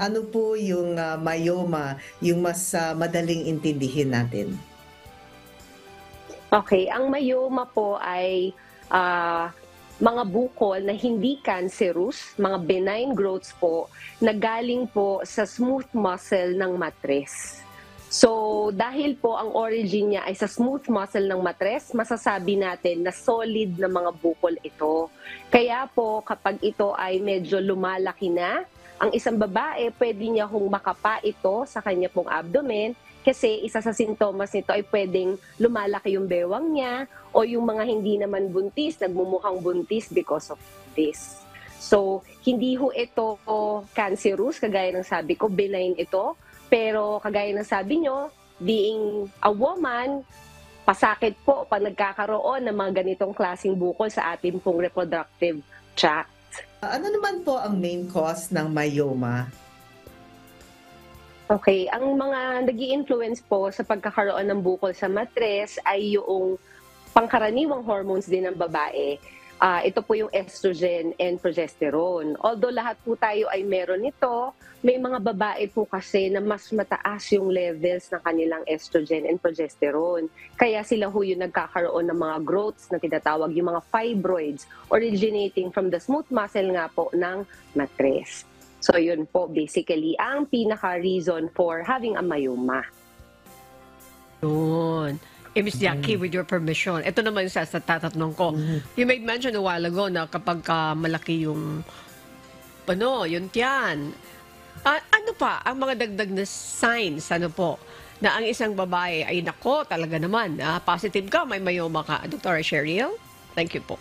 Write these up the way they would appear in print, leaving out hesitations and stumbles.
Ano po yung, myoma, yung mas, madaling intindihin natin? Okay, ang myoma po ay mga bukol na hindi cancerous, mga benign growths po na galing po sa smooth muscle ng matres. So, dahil po ang origin niya ay sa smooth muscle ng matres, masasabi natin na solid na mga bukol ito. Kaya po kapag ito ay medyo lumalaki na, ang isang babae pwede niya hong makapa ito sa kanya pong abdomen kasi isa sa sintomas nito ay pwedeng lumalaki yung bewang niya o yung mga hindi naman buntis, nagmumukhang buntis because of this. So, hindi ho ito cancerous, kagaya ng sabi ko, benign ito. Pero kagaya ng sabi nyo, being a woman, pasakit po pag nagkakaroon ng mga ganitong klaseng bukol sa ating pong reproductive tract. Ano naman po ang main cause ng myoma? Okay, ang mga nag-i-influence po sa pagkakaroon ng bukol sa matres ay yung pangkaraniwang hormones din ng babae. Ito po yung estrogen and progesterone. Although lahat po tayo ay meron nito, may mga babae po kasi na mas mataas yung levels ng kanilang estrogen and progesterone. Kaya sila ho yung nagkakaroon ng mga growths na tinatawag yung mga fibroids originating from the smooth muscle nga po ng matres. So yun po basically ang pinaka-reason for having a myoma. Yun. Miss Jackie, with your permission, ito naman sa tatanong ko. You made mention a while ago na kapag malaki yung, yung tiyan, ano pa ang mga dagdag na signs, na ang isang babae ay nako, talaga naman, positive ka, may myoma ka. Dr. Cheryl? Thank you po.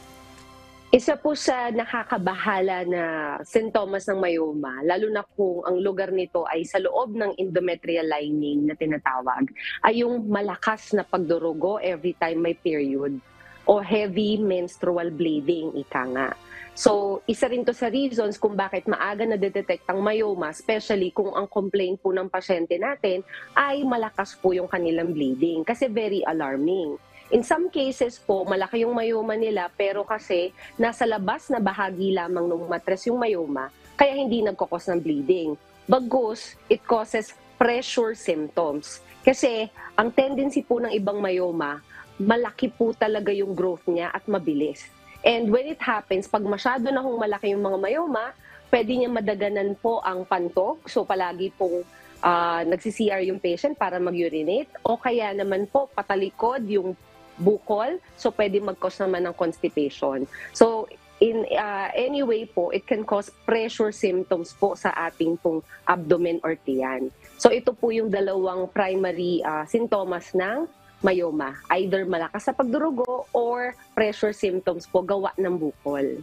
Isa po sa nakakabahala na sintomas ng myoma, lalo na kung ang lugar nito ay sa loob ng endometrial lining na tinatawag, ay yung malakas na pagdurugo every time may period o heavy menstrual bleeding, ika nga. So, isa rin to sa reasons kung bakit maaga na-detect ang myoma, especially kung ang complaint po ng pasyente natin ay malakas po yung kanilang bleeding kasi very alarming. In some cases po, malaki yung myoma nila pero kasi nasa labas na bahagi lamang ng matres yung myoma, kaya hindi nagkakos ng bleeding. Bagkus, it causes pressure symptoms. Kasi ang tendency po ng ibang myoma, malaki po talaga yung growth niya at mabilis. And when it happens, pag masyado na hong malaki yung mga myoma, pwede niya madaganan po ang pantog. So palagi pong nagsi-CR yung patient para mag-urinate. O kaya naman po patalikod yung bukol, so pwede mag-cause naman ng constipation. So, in any way po, it can cause pressure symptoms po sa ating pong abdomen or tiyan. So, ito po yung dalawang primary sintomas ng myoma. Either malakas sa pagdurugo or pressure symptoms po gawa ng bukol.